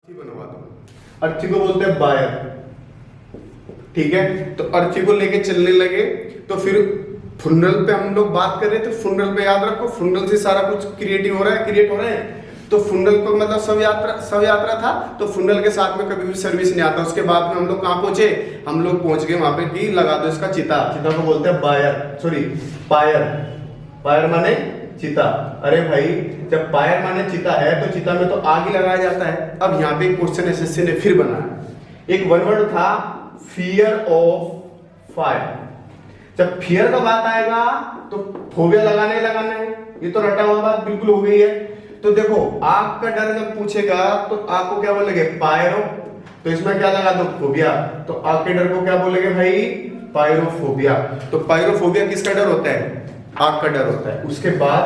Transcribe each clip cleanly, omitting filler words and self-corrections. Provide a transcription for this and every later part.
बनवा दो। अर्ची को बोलते हैं बायर, ठीक है। तो अर्ची को लेके चलने लगे तो फिर फुनरल पे हम लोग बात कर रहे थे। फुनरल पे याद रखो, फुनरल से सारा कुछ क्रिएट हो रहा है। तो फुनरल को मतलब सब यात्रा था। तो फुनरल के साथ में कभी भी सर्विस नहीं आता। उसके बाद में हम लोग कहाँ पहुंचे, हम लोग पहुंच गए वहां पे कि लगा दो इसका चिता। चिता को बोलते हैं बायर, सॉरी पायर। पायर माने चिता। अरे भाई जब पायर माने चिता है तो चिता में तो आग ही लगाया जाता है। अब यहाँ पे एक क्वेश्चन एसएससी ने फिर बनाया। एक वन वर्ड था फियर ऑफ फायर। जब फियर का बात आएगा तो फोबिया लगाना ही लगाना है। ये तो रटा हुआ बात बिल्कुल हो गई है। तो देखो आग का डर जब पूछेगा तो आग को क्या बोलेंगे, पायरो। तो इसमें क्या लगा दो, फोबिया। तो आग के डर को क्या बोलेंगे भाई, पायरोफोबिया। तो पायरोफोबिया किसका डर होता है, आग का डर होता है। उसके बाद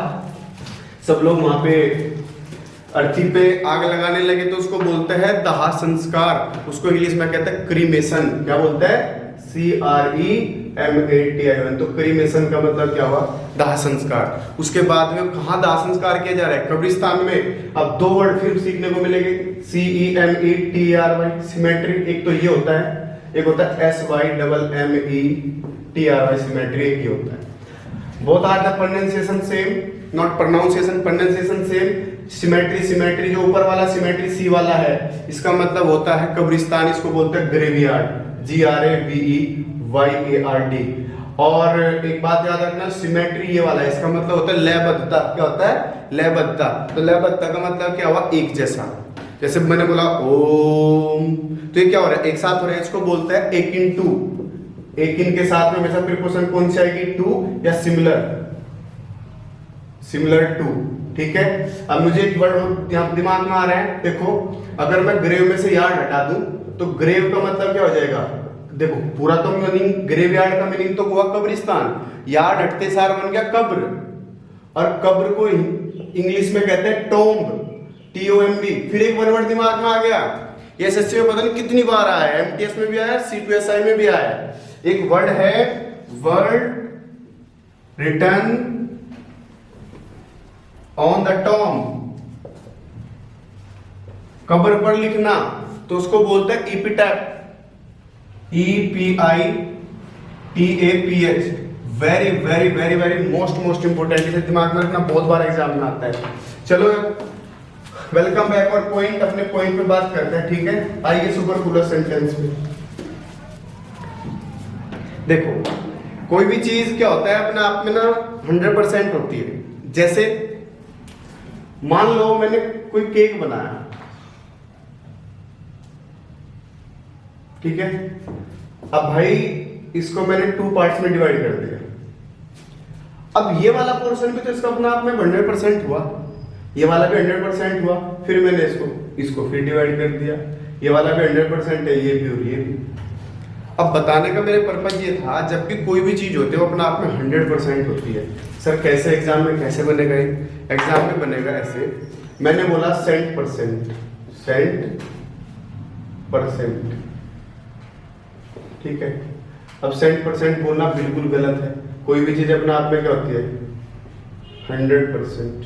सब लोग वहां पे अर्थी पे आग लगाने लगे तो उसको बोलते हैं दाह संस्कार। उसको इंग्लिश में कहते हैं क्रीमेशन। क्या बोलते हैं, CREMATION। तो क्रीमेशन का मतलब क्या हुआ, दाह संस्कार। उसके बाद में कहाँ दाह संस्कार किया जा रहा है, कब्रिस्तान में। अब दो वर्ड फिर सीखने को मिलेंगे, CEMETRY, सिमेट्री। एक तो ये होता है, एक होता है SYMMETRY, सिमेट्री। एक ये होता है। Both are the pronunciation same, not pronunciation, pronunciation same. Symmetry जो ऊपर वाला सिमेट्री सी वाला है, इसका मतलब होता है कब्रिस्तान। इसको बोलते हैं ग्रेवयार्ड, GRAVEYARD। और एक बात याद रखना, सिमेट्री ये वाला है, इसका मतलब होता है लयबद्धता। क्या होता है, लयबद्धता। तो लयबद्धता का मतलब क्या हुआ, एक जैसा। जैसे मैंने बोला ओम, तो ये क्या हो रहा है, एक साथ हो रहा है। इसको बोलते हैं एक इन टू। एक इन के साथ में हमेशा प्रीपोजिशन कौन सी आएगी, टू या सिमिलर, सिमिलर टू, ठीक है। अब मुझे एक वर्ड यहाँ दिमाग में आ रहा है, देखो अगर मैं ग्रेव में से यार्ड हटा दूं तो ग्रेव का मतलब क्या हो जाएगा, देखो पूरा तो मीनिंग, ग्रेव यार्ड का मीनिंग तो हुआ कब्रिस्तान। यार्ड हटते सार बन गया कब्र, और कब्र को इंग्लिश में कहते हैं टोम्ब, TOMB। फिर एक वर्ड दिमाग में आ गया, ये एसएससी में पता नहीं कितनी बार आया है, MTS में भी आया, C2SI में भी आया है। एक वर्ड है word return on the tomb, कब्र पर लिखना, तो उसको बोलते हैं एपिटैफ, EPITAPH। Very very very very most important, इसे दिमाग में रखना, बहुत बार एग्जाम में आता है। चलो वेलकम बैक। और पॉइंट, अपने पॉइंट पे बात करते हैं, ठीक है। आइए सुपरफ्लूअस सेंटेंस में। देखो कोई भी चीज क्या होता है अपने आप में ना 100% होती है। जैसे मान लो मैंने कोई केक बनाया, ठीक है। अब भाई इसको मैंने 2 पार्ट्स में डिवाइड कर दिया। अब ये वाला पोर्शन भी तो इसका अपने आप में 100% हुआ, ये वाला भी 100% हुआ। फिर मैंने इसको फिर डिवाइड कर दिया, ये वाला भी 100% है, ये भी और ये भी। अब बताने का मेरे पर्पज ये था, जब भी कोई भी चीज होती है वो अपने आप में 100% होती है। सर कैसे, एग्जाम में कैसे बनेगा, एग्जाम में बनेगा ऐसे। मैंने बोला 100%, ठीक है। अब 100% बोलना बिल्कुल गलत है। कोई भी चीज अपने आप में क्या होती है, 100%।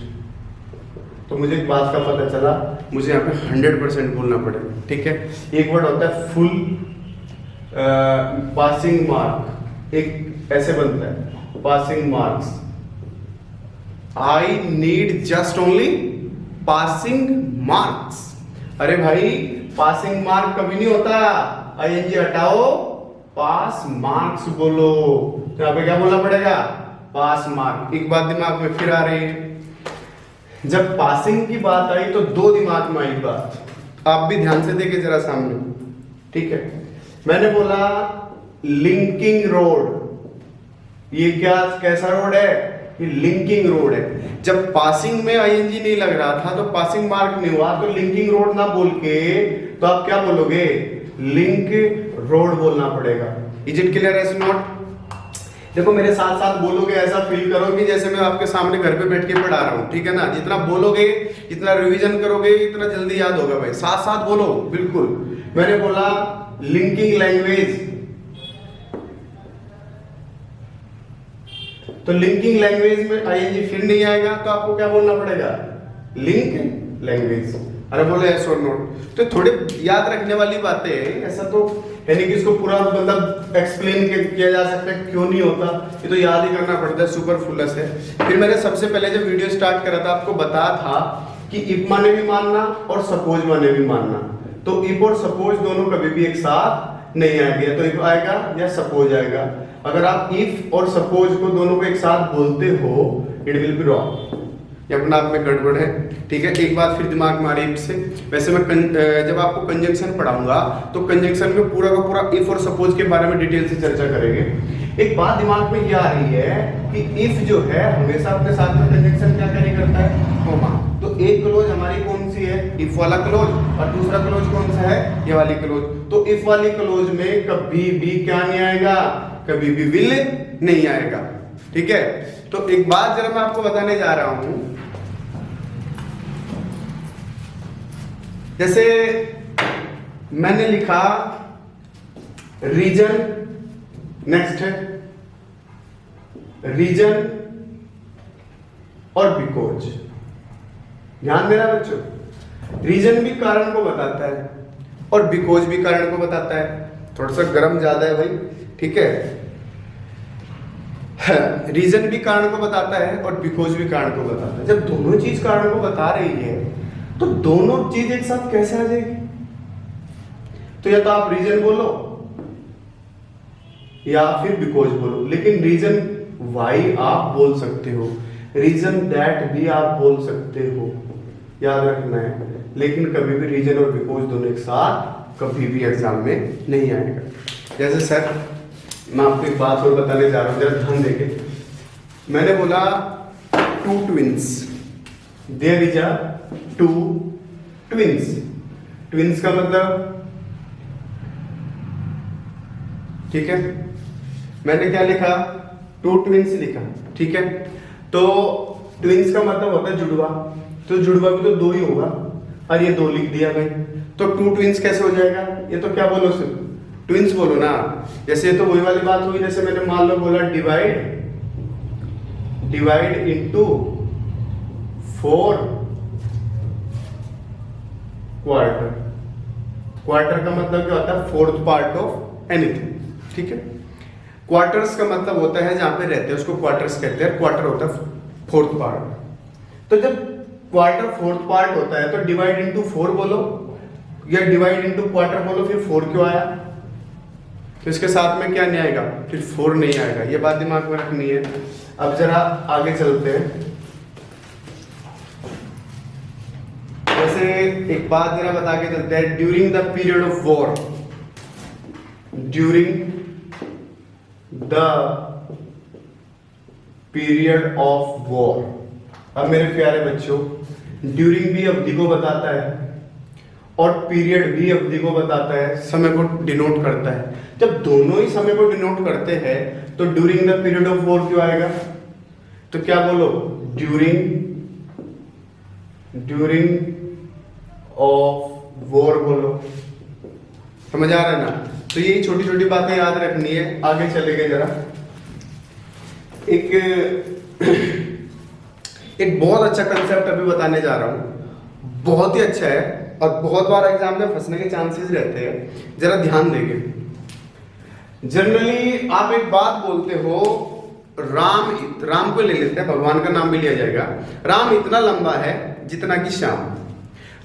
तो मुझे एक बात का पता चला, मुझे यहाँ पे 100% बोलना पड़ेगा, ठीक है। एक वर्ड होता है फुल पासिंग मार्क, एक ऐसे बनता है passing marks. I need just only passing marks. अरे भाई पासिंग मार्क कभी नहीं होता, ING हटाओ, पास मार्क्स बोलो। तो यहाँ पे क्या बोलना पड़ेगा, पास मार्क। एक बात दिमाग में फिर आ रही है, जब पासिंग की बात आई तो दो दिमाग में आई बात, आप भी ध्यान से देखिए जरा सामने, ठीक है। मैंने बोला लिंकिंग रोड, ये क्या कैसा रोड है, ये लिंकिंग रोड है। जब पासिंग में ING नहीं लग रहा था तो पासिंग मार्क नहीं हुआ, तो लिंकिंग रोड ना बोल के तो आप क्या बोलोगे, लिंक रोड बोलना पड़ेगा। Is it clear, as not? देखो मेरे साथ साथ बोलोगे, ऐसा फील करोगे जैसे मैं आपके सामने घर पे बैठ के पढ़ा रहा हूँ, ठीक है ना। जितना बोलोगे, जितना रिवीजन करोगे, इतना जल्दी याद होगा भाई। साथ साथ बोलो बिल्कुल। मैंने बोला लिंकिंग लैंग्वेज, तो लिंकिंग लैंग्वेज में ING फिर नहीं आएगा, तो आपको क्या बोलना पड़ेगा, लिंक लैंग्वेज। अरे बोले यस और नोट। तो थोड़े याद रखने वाली बातें हैं, ऐसा तो है नहीं कि इसको पूरा मतलब एक्सप्लेन किया जा सकता है, क्यों नहीं होता, ये तो याद ही करना पड़ता है, सुपरफ्लूअस है। फिर मैंने सबसे पहले जब वीडियो स्टार्ट करा था आपको बताया था कि इफ माने भी मानना और सपोज माने भी मानना। तो इफ और सपोज दोनों कभी भी एक साथ नहीं आएंगे, तो इफ आएगा या सपोज आएगा। अगर आप इफ और सपोज को दोनों को एक साथ बोलते हो इट विल बी रॉन्ग, ये अपना आप में गड़बड़ है, ठीक है। एक बात फिर दिमाग में आ रही है इससे। वैसे मैं जब आपको कंजंक्शन पढ़ाऊंगा तो कंजंक्शन में पूरा का पूरा इफ और सपोज के बारे में डिटेल से चर्चा करेंगे। एक बात दिमाग में ये आ रही है कि इफ जो है हमेशा अपने साथ में कंजंक्शन क्या कैरी करता है, कॉमा। तो एक क्लोज हमारी कौन सी है, इफ वाला क्लोज, और दूसरा क्लोज कौन सा है, ये वाली क्लोज। तो इफ वाली क्लोज में कभी भी क्या नहीं आएगा, कभी भी विल नहीं आएगा, ठीक है। तो एक बात जरा मैं आपको बताने जा रहा हूं, जैसे मैंने लिखा रीजन, नेक्स्ट है रीजन और बिकॉज। ध्यान देना बच्चों, रीजन भी कारण को बताता है और बिकॉज भी कारण को बताता है। थोड़ा सा गर्म ज्यादा है भाई, ठीक है। रीजन भी कारण को बताता है और बिकॉज भी कारण को बताता है। जब दोनों चीज कारण को बता रही है तो दोनों चीज एक साथ कैसे आ जाएगी। तो या तो आप रीजन बोलो या फिर बिकॉज बोलो, लेकिन रीजन वाई आप बोल सकते हो, रीजन दैट भी आप बोल सकते हो, याद रखना है। लेकिन कभी भी रीजन और बिकॉज दोनों एक साथ कभी भी एग्जाम में नहीं आएगा। जैसे सर मैं आपको एक बात और बताने जा रहा हूं, जरा ध्यान देके। मैंने बोला two twins, there is a two twins. Twins का मतलब, ठीक है, मैंने क्या लिखा, टू ट्विंस लिखा, ठीक है। तो ट्विंस का मतलब होता है जुड़वा, तो जुड़वा भी तो दो ही होगा, और ये दो लिख दिया भाई। तो टू ट्विंस कैसे हो जाएगा, ये तो क्या बोलो सिर्फ ट्विंस बोलो ना। जैसे तो वही वाली बात हुई, जैसे मैंने मान लो बोला डिवाइड इनटू 4 क्वार्टर। क्वार्टर का मतलब क्या होता है, फोर्थ पार्ट ऑफ एनीथिंग, ठीक है। क्वार्टर्स का मतलब होता है जहां पे रहते हैं उसको क्वार्टर्स कहते हैं, क्वार्टर होता है फोर्थ पार्ट। तो जब क्वार्टर फोर्थ पार्ट होता है तो डिवाइड इनटू 4 बोलो या डिवाइड इनटू क्वार्टर बोलो, फिर 4 क्यों आया, तो इसके साथ में क्या नहीं आएगा, फिर 4 नहीं आएगा। ये बात दिमाग में रखनी है। अब जरा आगे चलते हैं। जैसे एक बात जरा बता के चलते हैं, during the period of war, during the period of war. अब मेरे प्यारे बच्चों, ड्यूरिंग भी अवधि को बताता है और पीरियड भी अवधि को बताता है, समय को डिनोट करता है। जब दोनों ही समय को डिनोट करते हैं तो during the period of war क्यों आएगा, तो क्या बोलो, ड्यूरिंग ऑफ वॉर बोलो। समझ आ रहा है ना। तो यही छोटी छोटी बातें याद रखनी है। आगे चलेंगे जरा। एक बहुत अच्छा कंसेप्ट अभी बताने जा रहा हूं, बहुत ही अच्छा है और बहुत बार एग्जाम में फंसने के चांसेस रहते हैं, जरा ध्यान देंगे। जनरली आप एक बात बोलते हो, राम को ले लेते हैं, भगवान का नाम भी लिया जाएगा। राम इतना लंबा है जितना कि श्याम।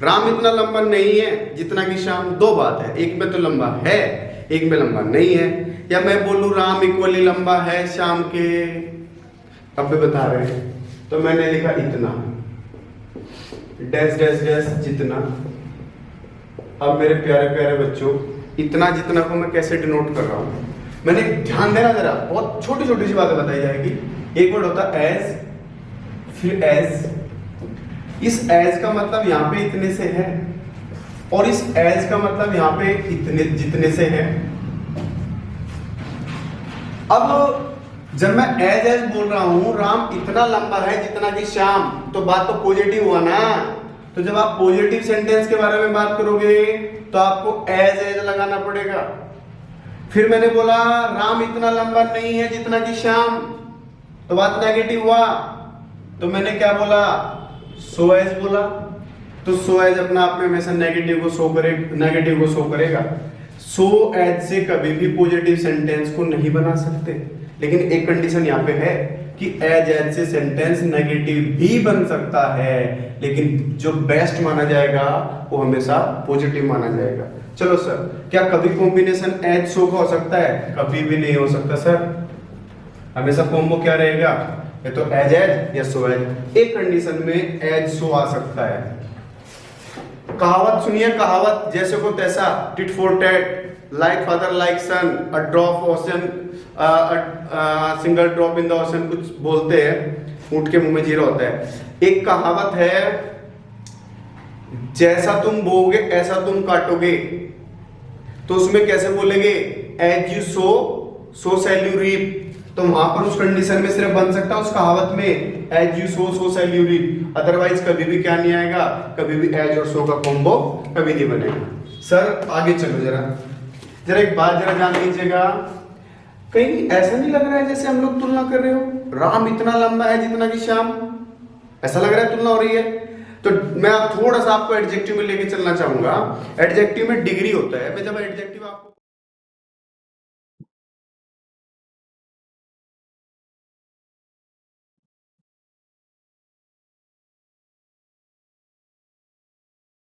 राम इतना लंबा नहीं है जितना कि श्याम। दो बात है, एक में तो लंबा है, एक में लंबा नहीं है। या मैं बोलूं राम इक्वली लंबा है श्याम के, अब भी बता रहे हैं, तो मैंने लिखा इतना, डैश डैश डैश जितना। अब मेरे प्यारे प्यारे बच्चों, इतना जितना को मैं कैसे डिनोट कर रहा हूं, मैंने ध्यान देना जरा, बहुत छोटी छोटी सी बातें बताई जाएगी। एक वर्ड होता है एज, फिर एज। इस एज का मतलब यहां पे इतने से है और इस एज का मतलब यहां पे इतने जितने से है। अब जब मैं एज एज बोल रहा हूं, राम इतना लंबा है जितना कि श्याम, तो बात तो पॉजिटिव हुआ ना। तो जब आप पॉजिटिव सेंटेंस के बारे में बात करोगे तो आपको एज एज लगाना पड़ेगा। फिर मैंने बोला राम इतना लंबा नहीं है जितना कि श्याम, तो बात नेगेटिव हुआ, तो मैंने क्या बोला, सो एज बोला। तो सो एज अपना आप में हमेशा नेगेटिव को शो करेगा। सो एज से कभी भी पॉजिटिव सेंटेंस को नहीं बना सकते, लेकिन एक कंडीशन यहाँ पे है कि एज से सेंटेंस नेगेटिव भी बन सकता है, लेकिन जो बेस्ट माना जाएगा वो हमेशा पॉजिटिव माना जाएगा। चलो सर, क्या कभी कॉम्बिनेशन एज सो का हो सकता है? कभी भी नहीं हो सकता सर, हमेशा कॉम्बो क्या रहेगा, ये तो एज या सो एज। एक कंडीशन में एज सो आ सकता है। कहावत सुनिए, कहावत जैसे को तैसा, tit for tat, like father like son, a drop ocean, single drop in the ocean, कुछ बोलते हैं, ऊंट के मुंह में जीरा होता है। एक कहावत है, जैसा तुम बोगे ऐसा तुम काटोगे, तो उसमें कैसे बोलेंगे, as you sow so shall you reap. तो वहां पर उस कंडीशन में सिर्फ बन सकता है उस कहावत में as you sow shall you reap, otherwise कभी भी क्या नहीं आएगा, कभी भी एज और सो का कॉम्बो कभी नहीं बनेगा। सर आगे चलो जरा एक बात जरा जान लीजिएगा, कहीं ऐसा नहीं लग रहा है जैसे हम लोग तुलना कर रहे हो, राम इतना लंबा है जितना कि श्याम, ऐसा लग रहा है तुलना हो रही है? तो मैं आप थोड़ा सा आपको एडजेक्टिव में लेके चलना चाहूंगा। एडजेक्टिव में डिग्री होता है, मैं जब एडजेक्टिव आपको